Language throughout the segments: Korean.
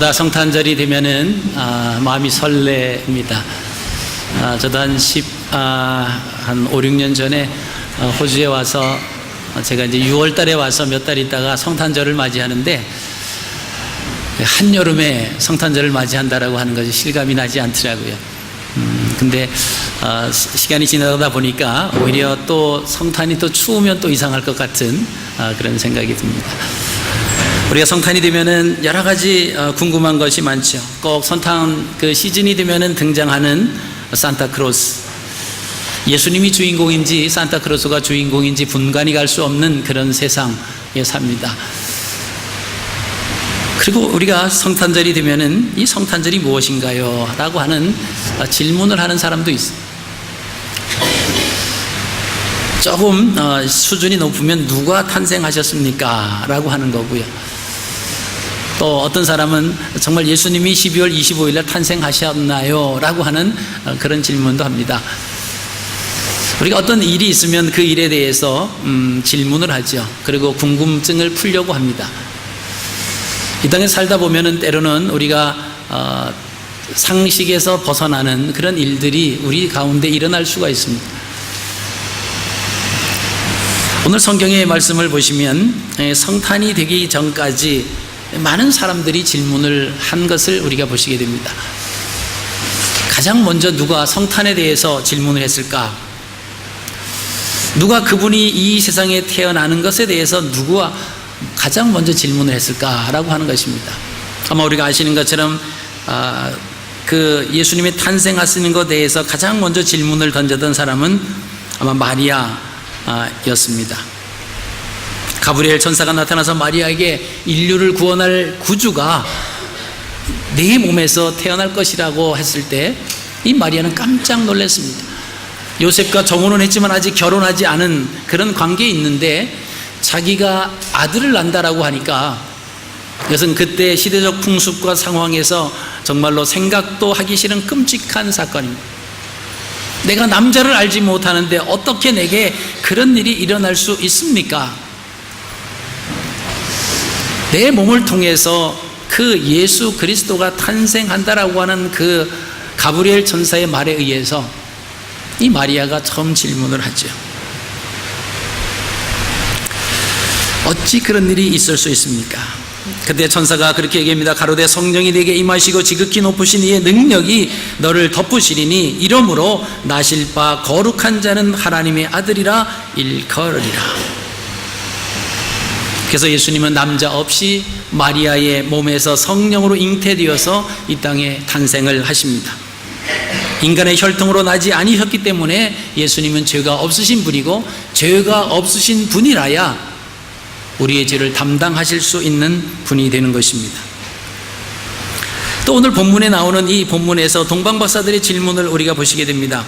성탄절이 되면은 마음이 설레입니다. 저도 한 5, 6년 전에 호주에 와서 제가 이제 6월 달에 와서 몇 달 있다가 성탄절을 맞이하는데 한여름에 성탄절을 맞이한다라고 하는 것이 실감이 나지 않더라고요. 근데 시간이 지나다 보니까 오히려 또 성탄이 또 추우면 또 이상할 것 같은 그런 생각이 듭니다. 우리가 성탄이 되면은 여러 가지 궁금한 것이 많죠. 꼭 성탄 그 시즌이 되면은 등장하는 산타크로스, 예수님이 주인공인지 산타크로스가 주인공인지 분간이 갈 수 없는 그런 세상에 삽니다. 그리고 우리가 성탄절이 되면은 이 성탄절이 무엇인가요? 라고 하는 질문을 하는 사람도 있어요. 조금 수준이 높으면 누가 탄생하셨습니까? 라고 하는 거고요. 또 어떤 사람은 정말 예수님이 12월 25일 날 탄생하셨나요? 라고 하는 그런 질문도 합니다. 우리가 어떤 일이 있으면 그 일에 대해서 질문을 하죠. 그리고 궁금증을 풀려고 합니다. 이 땅에 살다 보면은 때로는 우리가 상식에서 벗어나는 그런 일들이 우리 가운데 일어날 수가 있습니다. 오늘 성경의 말씀을 보시면 성탄이 되기 전까지 많은 사람들이 질문을 한 것을 우리가 보시게 됩니다. 가장 먼저 누가 성탄에 대해서 질문을 했을까? 누가 그분이 이 세상에 태어나는 것에 대해서 누구와 가장 먼저 질문을 했을까라고 하는 것입니다. 아마 우리가 아시는 것처럼 그 예수님의 탄생하시는 것에 대해서 가장 먼저 질문을 던졌던 사람은 아마 마리아였습니다. 가브리엘 천사가 나타나서 마리아에게 인류를 구원할 구주가 네 몸에서 태어날 것이라고 했을 때 이 마리아는 깜짝 놀랐습니다. 요셉과 정혼은 했지만 아직 결혼하지 않은 그런 관계에 있는데 자기가 아들을 낳는다라고 하니까 이것은 그때 시대적 풍습과 상황에서 정말로 생각도 하기 싫은 끔찍한 사건입니다. 내가 남자를 알지 못하는데 어떻게 내게 그런 일이 일어날 수 있습니까? 내 몸을 통해서 그 예수 그리스도가 탄생한다라고 하는 그 가브리엘 천사의 말에 의해서 이 마리아가 처음 질문을 하죠. 어찌 그런 일이 있을 수 있습니까? 그때 천사가 그렇게 얘기합니다. 가로되 성령이 네게 임하시고 지극히 높으신 이의 능력이 너를 덮으시리니 이러므로 나실 바 거룩한 자는 하나님의 아들이라 일컬으리라. 그래서 예수님은 남자 없이 마리아의 몸에서 성령으로 잉태되어서 이 땅에 탄생을 하십니다. 인간의 혈통으로 나지 아니셨기 때문에 예수님은 죄가 없으신 분이고 죄가 없으신 분이라야 우리의 죄를 담당하실 수 있는 분이 되는 것입니다. 또 오늘 본문에 나오는 이 본문에서 동방박사들의 질문을 우리가 보시게 됩니다.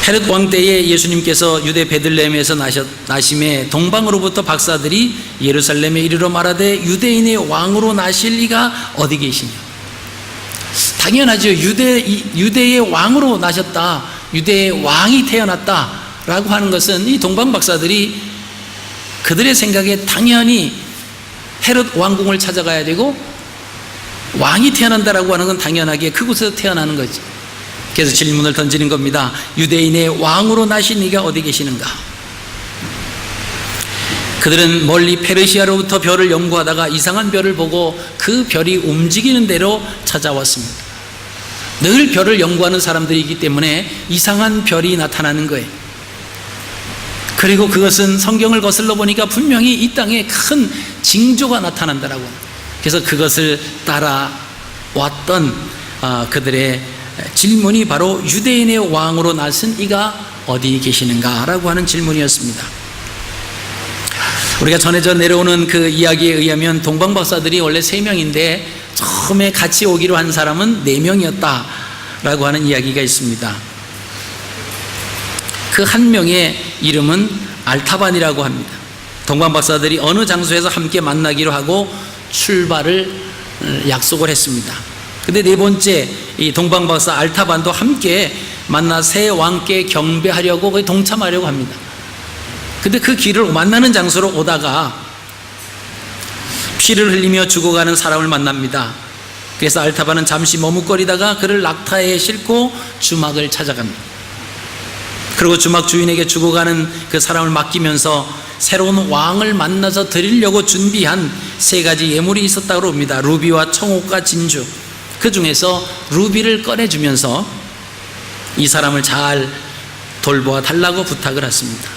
헤롯 왕 때에 예수님께서 유대 베들레헴에서 나심에 동방으로부터 박사들이 예루살렘에 이르러 말하되 유대인의 왕으로 나실 리가 어디 계시냐. 당연하죠. 유대의 왕으로 나셨다, 유대의 왕이 태어났다 라고 하는 것은 이 동방박사들이 그들의 생각에 당연히 헤롯 왕궁을 찾아가야 되고 왕이 태어난다라고 하는 건 당연하게 그곳에서 태어나는 거지. 그래서 질문을 던지는 겁니다. 유대인의 왕으로 나신 이가 어디 계시는가? 그들은 멀리 페르시아로부터 별을 연구하다가 이상한 별을 보고 그 별이 움직이는 대로 찾아왔습니다. 늘 별을 연구하는 사람들이기 때문에 이상한 별이 나타나는 거예요. 그리고 그것은 성경을 거슬러 보니까 분명히 이 땅에 큰 징조가 나타난다라고. 그래서 그것을 따라왔던 그들의 질문이 바로 유대인의 왕으로 나선 이가 어디 계시는가 라고 하는 질문이었습니다. 우리가 전해져 내려오는 그 이야기에 의하면 동방박사들이 원래 3명인데 처음에 같이 오기로 한 사람은 4명이었다 라고 하는 이야기가 있습니다. 그 한 명의 이름은 알타반이라고 합니다. 동방박사들이 어느 장소에서 함께 만나기로 하고 출발을 약속을 했습니다. 근데 4번째 이 동방박사 알타반도 함께 만나 새 왕께 경배하려고 거기 동참하려고 합니다. 근데 그 길을 만나는 장소로 오다가 피를 흘리며 죽어가는 사람을 만납니다. 그래서 알타바는 잠시 머뭇거리다가 그를 낙타에 싣고 주막을 찾아갑니다. 그리고 주막 주인에게 죽어가는 그 사람을 맡기면서 새로운 왕을 만나서 드리려고 준비한 3가지 예물이 있었다고 합니다. 루비와 청옥과 진주. 그 중에서 루비를 꺼내주면서 이 사람을 잘 돌보아 달라고 부탁을 했습니다.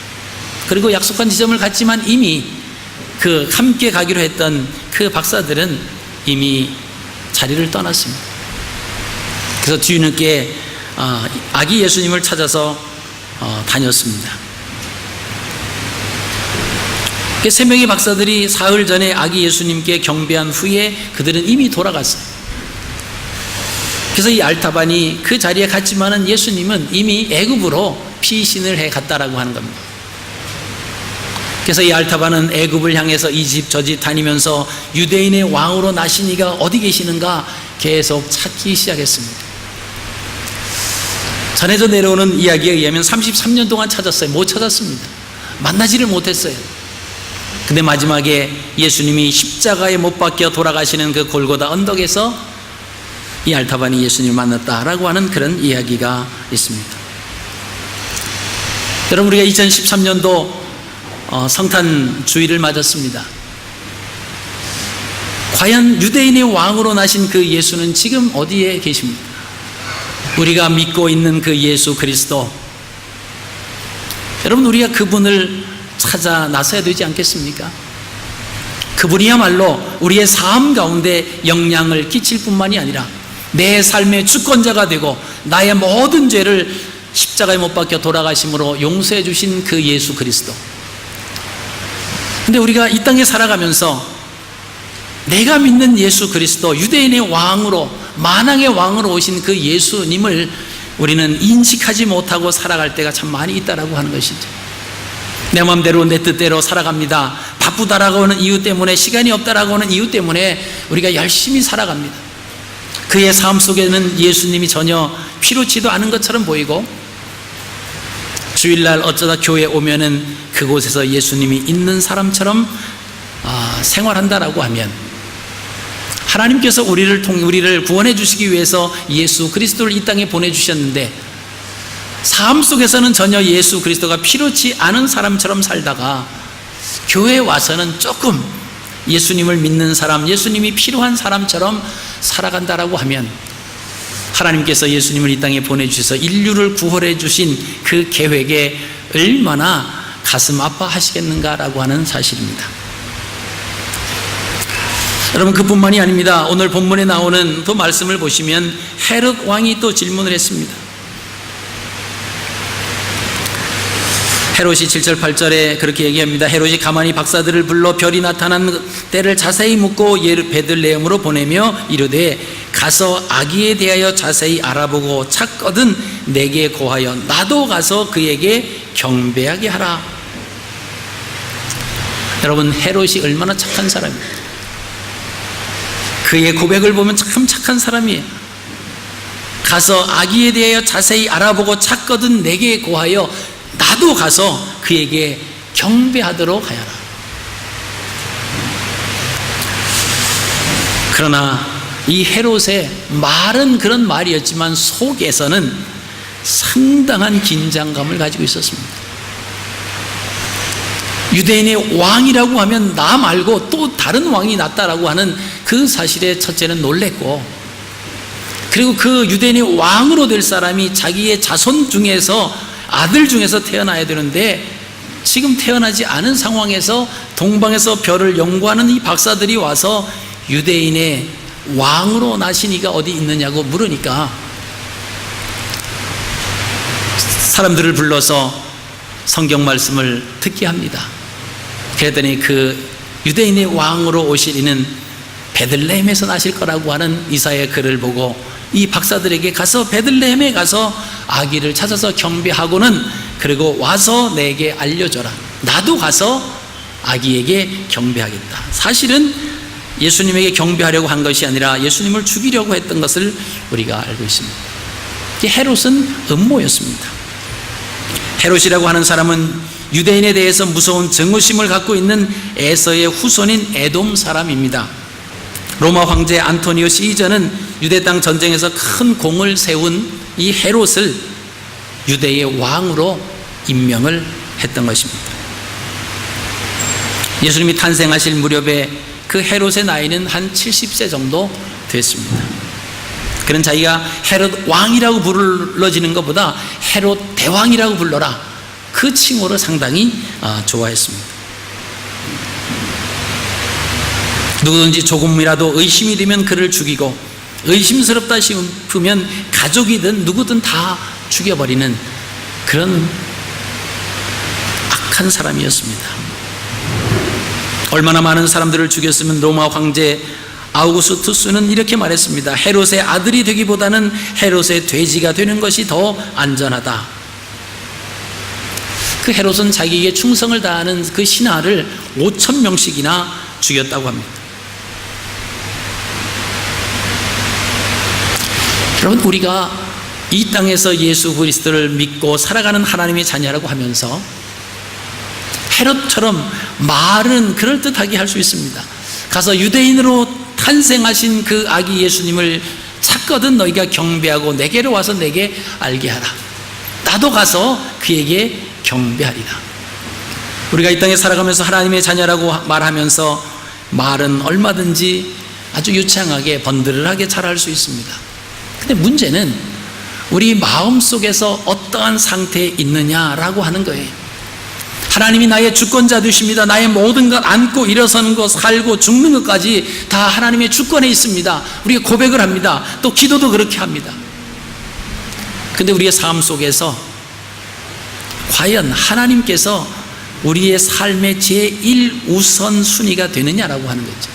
그리고 약속한 지점을 갔지만 이미 그 함께 가기로 했던 그 박사들은 이미 자리를 떠났습니다. 그래서 뒤늦게 아기 예수님을 찾아서 다녔습니다. 3명의 박사들이 사흘 전에 아기 예수님께 경배한 후에 그들은 이미 돌아갔어요. 그래서 이 알타반이 그 자리에 갔지만은 예수님은 이미 애굽으로 피신을 해 갔다라고 하는 겁니다. 그래서 이 알타반은 애굽을 향해서 이 집 저 집 다니면서 유대인의 왕으로 나신 이가 어디 계시는가 계속 찾기 시작했습니다. 전해져 내려오는 이야기에 의하면 33년 동안 찾았어요. 못 찾았습니다. 만나지를 못했어요. 근데 마지막에 예수님이 십자가에 못 박혀 돌아가시는 그 골고다 언덕에서 이 알타반이 예수님을 만났다라고 하는 그런 이야기가 있습니다. 여러분, 우리가 2013년도 성탄 주일을 맞았습니다. 과연 유대인의 왕으로 나신 그 예수는 지금 어디에 계십니까? 우리가 믿고 있는 그 예수 그리스도, 여러분, 우리가 그분을 찾아 나서야 되지 않겠습니까? 그분이야말로 우리의 삶 가운데 영향을 끼칠 뿐만이 아니라 내 삶의 주권자가 되고 나의 모든 죄를 십자가에 못 박혀 돌아가심으로 용서해 주신 그 예수 그리스도. 근데 우리가 이 땅에 살아가면서 내가 믿는 예수 그리스도, 유대인의 왕으로, 만왕의 왕으로 오신 그 예수님을 우리는 인식하지 못하고 살아갈 때가 참 많이 있다라고 하는 것이죠. 내 마음대로 내 뜻대로 살아갑니다. 바쁘다라고 하는 이유 때문에, 시간이 없다라고 하는 이유 때문에 우리가 열심히 살아갑니다. 그의 삶 속에는 예수님이 전혀 필요치도 않은 것처럼 보이고, 주일날 어쩌다 교회에 오면은 그곳에서 예수님이 있는 사람처럼 생활한다라고 하면, 하나님께서 우리를 구원해 주시기 위해서 예수 그리스도를 이 땅에 보내주셨는데 삶 속에서는 전혀 예수 그리스도가 필요치 않은 사람처럼 살다가 교회에 와서는 조금 예수님을 믿는 사람, 예수님이 필요한 사람처럼 살아간다라고 하면, 하나님께서 예수님을 이 땅에 보내주셔서 인류를 구원해 주신 그 계획에 얼마나 가슴 아파하시겠는가라고 하는 사실입니다. 여러분, 그뿐만이 아닙니다. 오늘 본문에 나오는 또 말씀을 보시면 헤롯 왕이 또 질문을 했습니다. 헤롯이 7절 8절에 그렇게 얘기합니다. 헤롯이 가만히 박사들을 불러 별이 나타난 때를 자세히 묻고 베들레헴으로 보내며 이르되 가서 아기에 대하여 자세히 알아보고 찾거든 내게 고하여 나도 가서 그에게 경배하게 하라. 여러분, 헤롯이 얼마나 착한 사람입니까? 그의 고백을 보면 참 착한 사람이에요. 가서 아기에 대하여 자세히 알아보고 찾거든 내게 고하여 나도 가서 그에게 경배하도록 하여라. 그러나 이 헤롯의 말은 그런 말이었지만 속에서는 상당한 긴장감을 가지고 있었습니다. 유대인의 왕이라고 하면 나 말고 또 다른 왕이 낫다라고 하는 그 사실에 첫째는 놀랬고, 그리고 그 유대인의 왕으로 될 사람이 자기의 자손 중에서, 아들 중에서 태어나야 되는데 지금 태어나지 않은 상황에서 동방에서 별을 연구하는 이 박사들이 와서 유대인의 왕으로 나신 이가 어디 있느냐고 물으니까 사람들을 불러서 성경 말씀을 듣게 합니다. 그랬더니 그 유대인의 왕으로 오실 이는 베들레헴에서 나실 거라고 하는 이사야의 글을 보고 이 박사들에게 가서 베들레헴에 가서 아기를 찾아서 경배하고는 그리고 와서 내게 알려줘라. 나도 가서 아기에게 경배하겠다. 사실은 예수님에게 경배하려고 한 것이 아니라 예수님을 죽이려고 했던 것을 우리가 알고 있습니다. 헤롯은 음모였습니다. 헤롯이라고 하는 사람은 유대인에 대해서 무서운 증오심을 갖고 있는 에서의 후손인 에돔 사람입니다. 로마 황제 안토니오 시저는 유대 땅 전쟁에서 큰 공을 세운 이 헤롯을 유대의 왕으로 임명을 했던 것입니다. 예수님이 탄생하실 무렵에 그 헤롯의 나이는 한 70세 정도 됐습니다. 그는 자기가 헤롯 왕이라고 불러지는 것보다 헤롯 대왕이라고 불러라, 그 칭호를 상당히 좋아했습니다. 누구든지 조금이라도 의심이 되면 그를 죽이고, 의심스럽다 싶으면 가족이든 누구든 다 죽여버리는 그런 악한 사람이었습니다. 얼마나 많은 사람들을 죽였으면 로마 황제 아우구스투스는 이렇게 말했습니다. 헤롯의 아들이 되기보다는 헤롯의 돼지가 되는 것이 더 안전하다. 그 헤롯은 자기에게 충성을 다하는 그 신하를 5,000명씩이나 죽였다고 합니다. 여러분, 우리가 이 땅에서 예수 그리스도를 믿고 살아가는 하나님의 자녀라고 하면서 헤롯처럼 말은 그럴듯하게 할 수 있습니다. 가서 유대인으로 탄생하신 그 아기 예수님을 찾거든 너희가 경배하고 내게로 와서 내게 알게 하라. 나도 가서 그에게 경배하리라. 우리가 이 땅에 살아가면서 하나님의 자녀라고 말하면서 말은 얼마든지 아주 유창하게 번들하게 잘할 수 있습니다. 근데 문제는 우리 마음속에서 어떠한 상태에 있느냐라고 하는 거예요. 하나님이 나의 주권자 되십니다. 나의 모든 것, 앉고 일어서는 것, 살고 죽는 것까지 다 하나님의 주권에 있습니다. 우리가 고백을 합니다. 또 기도도 그렇게 합니다. 근데 우리의 삶 속에서 과연 하나님께서 우리의 삶의 제1우선순위가 되느냐라고 하는 거죠.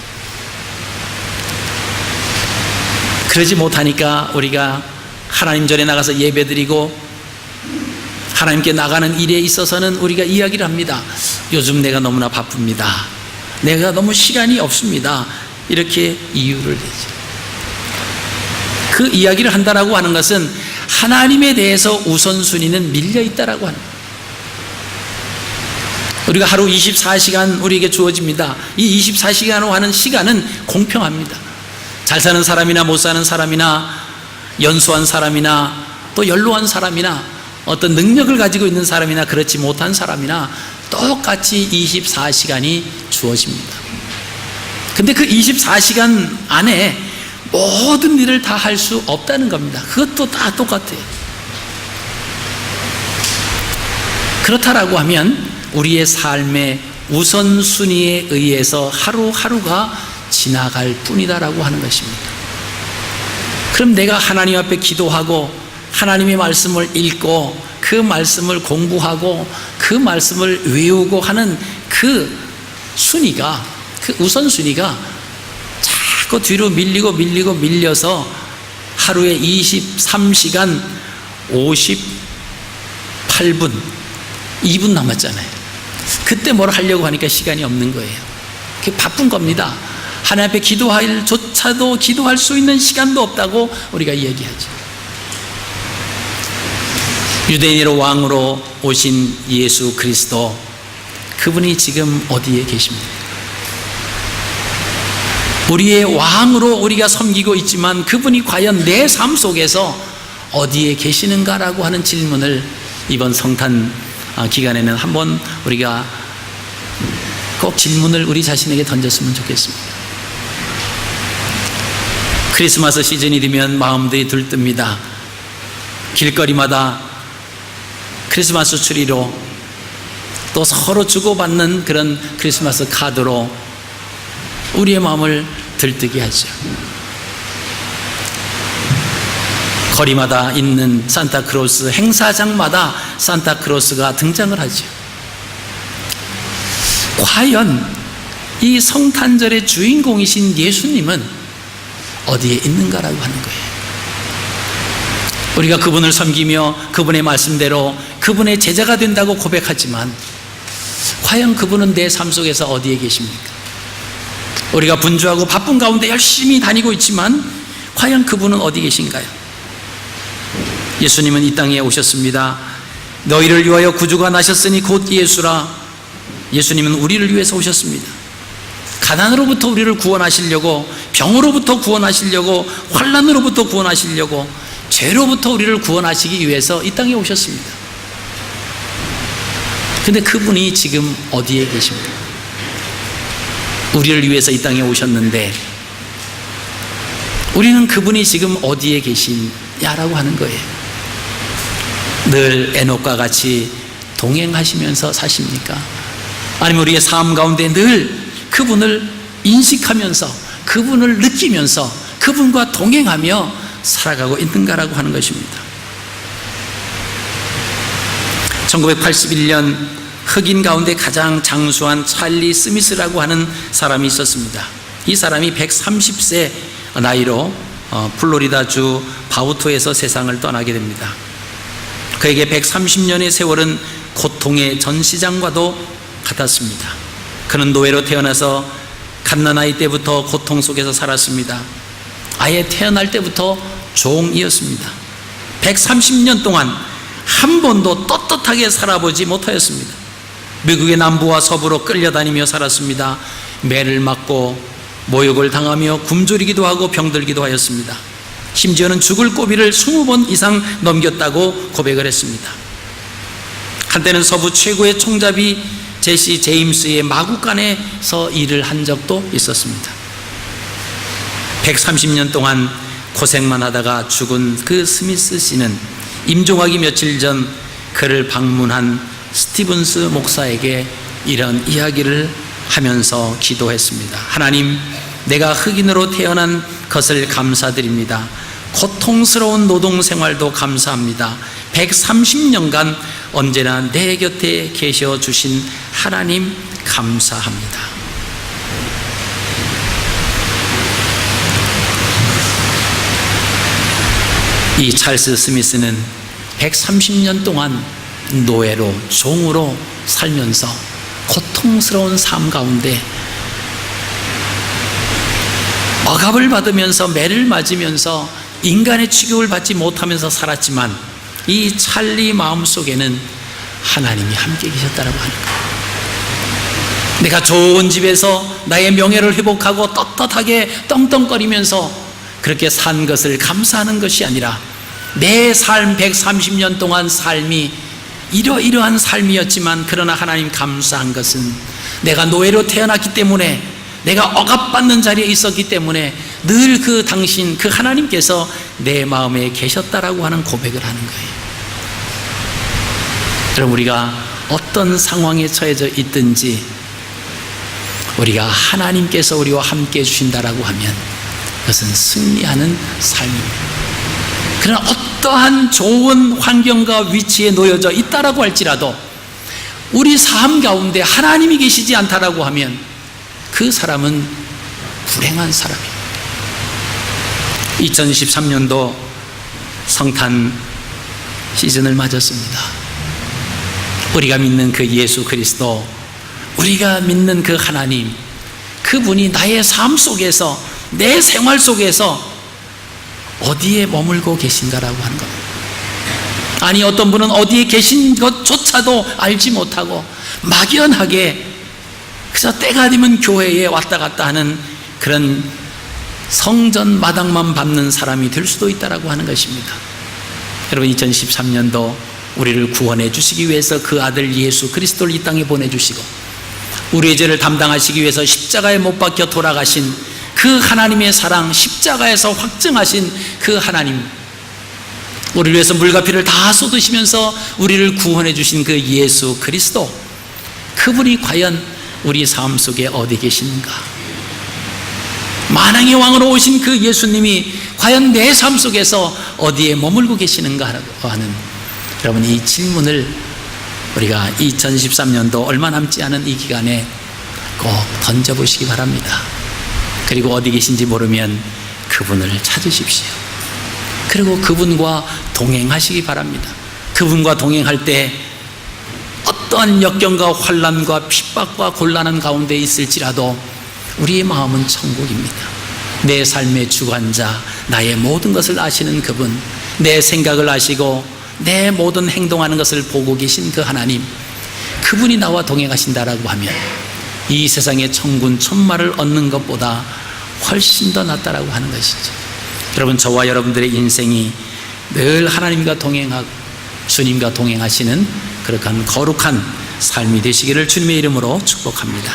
그러지 못하니까 우리가 하나님 전에 나가서 예배드리고 하나님께 나가는 일에 있어서는 우리가 이야기를 합니다. 요즘 내가 너무나 바쁩니다. 내가 너무 시간이 없습니다. 이렇게 이유를 대죠. 그 이야기를 한다라고 하는 것은 하나님에 대해서 우선순위는 밀려있다라고 하는 거예요. 우리가 하루 24시간 우리에게 주어집니다. 이 24시간으로 하는 시간은 공평합니다. 잘 사는 사람이나 못 사는 사람이나 연소한 사람이나 또 연로한 사람이나 어떤 능력을 가지고 있는 사람이나 그렇지 못한 사람이나 똑같이 24시간이 주어집니다. 근데 그 24시간 안에 모든 일을 다 할 수 없다는 겁니다. 그것도 다 똑같아요. 그렇다라고 하면 우리의 삶의 우선순위에 의해서 하루하루가 지나갈 뿐이다라고 하는 것입니다. 그럼 내가 하나님 앞에 기도하고 하나님의 말씀을 읽고 그 말씀을 공부하고 그 말씀을 외우고 하는 그 순위가, 그 우선순위가 자꾸 뒤로 밀려서 하루에 23시간 58분 2분 남았잖아요. 그때 뭘 하려고 하니까 시간이 없는 거예요. 그게 바쁜 겁니다. 하나님 앞에 기도할 조차도 기도할 수 있는 시간도 없다고 우리가 얘기하죠. 유대인으로 왕으로 오신 예수 그리스도, 그분이 지금 어디에 계십니까? 우리의 왕으로 우리가 섬기고 있지만 그분이 과연 내 삶 속에서 어디에 계시는가라고 하는 질문을 이번 성탄 기간에는 한번 우리가 꼭 질문을 우리 자신에게 던졌으면 좋겠습니다. 크리스마스 시즌이 되면 마음들이 들뜹니다. 길거리마다 크리스마스 트리로 또 서로 주고받는 그런 크리스마스 카드로 우리의 마음을 들뜨게 하죠. 거리마다 있는 산타크로스, 행사장마다 산타크로스가 등장을 하죠. 과연 이 성탄절의 주인공이신 예수님은 어디에 있는가라고 하는 거예요. 우리가 그분을 섬기며 그분의 말씀대로 그분의 제자가 된다고 고백하지만 과연 그분은 내 삶 속에서 어디에 계십니까? 우리가 분주하고 바쁜 가운데 열심히 다니고 있지만 과연 그분은 어디 계신가요? 예수님은 이 땅에 오셨습니다. 너희를 위하여 구주가 나셨으니 곧 예수라. 예수님은 우리를 위해서 오셨습니다. 가난으로부터 우리를 구원하시려고, 병으로부터 구원하시려고, 환난으로부터 구원하시려고, 죄로부터 우리를 구원하시기 위해서 이 땅에 오셨습니다. 근데 그분이 지금 어디에 계십니까? 우리를 위해서 이 땅에 오셨는데 우리는 그분이 지금 어디에 계시냐라고 하는 거예요. 늘 에녹과 같이 동행하시면서 사십니까? 아니면 우리의 삶 가운데 늘 그분을 인식하면서, 그분을 느끼면서 그분과 동행하며 살아가고 있는가라고 하는 것입니다. 1981년 흑인 가운데 가장 장수한 찰리 스미스라고 하는 사람이 있었습니다. 이 사람이 130세 나이로 플로리다주 바우토에서 세상을 떠나게 됩니다. 그에게 130년의 세월은 고통의 전시장과도 같았습니다. 그는 노예로 태어나서 갓난아이 때부터 고통 속에서 살았습니다. 아예 태어날 때부터 종이었습니다. 130년 동안 한 번도 떳떳하게 살아보지 못하였습니다. 미국의 남부와 서부로 끌려다니며 살았습니다. 매를 맞고 모욕을 당하며 굶주리기도 하고 병들기도 하였습니다. 심지어는 죽을 고비를 20번 이상 넘겼다고 고백을 했습니다. 한때는 서부 최고의 총잡이 제시 제임스의 마구간에서 일을 한 적도 있었습니다. 130년 동안 고생만 하다가 죽은 그 스미스 씨는 임종하기 며칠 전 그를 방문한 스티븐스 목사에게 이런 이야기를 하면서 기도했습니다. 하나님, 내가 흑인으로 태어난 것을 감사드립니다. 고통스러운 노동 생활도 감사합니다. 130년간 언제나 내 곁에 계셔 주신 하나님 감사합니다. 이 찰스 스미스는 130년 동안 노예로, 종으로 살면서 고통스러운 삶 가운데 억압을 받으면서 매를 맞으면서 인간의 취급을 받지 못하면서 살았지만 이 찰리 마음속에는 하나님이 함께 계셨다라고 하는 거예요. 내가 좋은 집에서 나의 명예를 회복하고 떳떳하게 떵떵거리면서 그렇게 산 것을 감사하는 것이 아니라 내 삶 130년 동안 삶이 이러이러한 삶이었지만 그러나 하나님 감사한 것은 내가 노예로 태어났기 때문에, 내가 억압받는 자리에 있었기 때문에 늘 그 당신, 그 하나님께서 내 마음에 계셨다라고 하는 고백을 하는 거예요. 여러분, 우리가 어떤 상황에 처해져 있든지 우리가 하나님께서 우리와 함께 해주신다라고 하면 그것은 승리하는 삶입니다. 그러나 어떠한 좋은 환경과 위치에 놓여져 있다라고 할지라도 우리 삶 가운데 하나님이 계시지 않다라고 하면 그 사람은 불행한 사람입니다. 2013년도 성탄 시즌을 맞았습니다. 우리가 믿는 그 예수 그리스도, 우리가 믿는 그 하나님, 그분이 나의 삶 속에서, 내 생활 속에서 어디에 머물고 계신가라고 하는 겁니다. 아니, 어떤 분은 어디에 계신 것조차도 알지 못하고 막연하게 그래서 때가 되면 교회에 왔다 갔다 하는 그런 성전 마당만 밟는 사람이 될 수도 있다라고 하는 것입니다. 여러분, 2013년도 우리를 구원해 주시기 위해서 그 아들 예수 그리스도를 이 땅에 보내주시고 우리의 죄를 담당하시기 위해서 십자가에 못 박혀 돌아가신 그 하나님의 사랑, 십자가에서 확증하신 그 하나님, 우리를 위해서 물과 피를 다 쏟으시면서 우리를 구원해 주신 그 예수 그리스도, 그분이 과연 우리 삶 속에 어디 계시는가? 만왕의 왕으로 오신 그 예수님이 과연 내 삶 속에서 어디에 머물고 계시는가라고 하는, 여러분, 이 질문을 우리가 2013년도 얼마 남지 않은 이 기간에 꼭 던져보시기 바랍니다. 그리고 어디 계신지 모르면 그분을 찾으십시오. 그리고 그분과 동행하시기 바랍니다. 그분과 동행할 때 어떠한 역경과 환난과 핍박과 곤란한 가운데 있을지라도 우리의 마음은 천국입니다. 내 삶의 주관자, 나의 모든 것을 아시는 그분, 내 생각을 아시고 내 모든 행동하는 것을 보고 계신 그 하나님, 그분이 나와 동행하신다라고 하면 이 세상의 천군 천마를 얻는 것보다 훨씬 더 낫다라고 하는 것이죠. 여러분, 저와 여러분들의 인생이 늘 하나님과 동행하고 주님과 동행하시는 그러한 거룩한 삶이 되시기를 주님의 이름으로 축복합니다.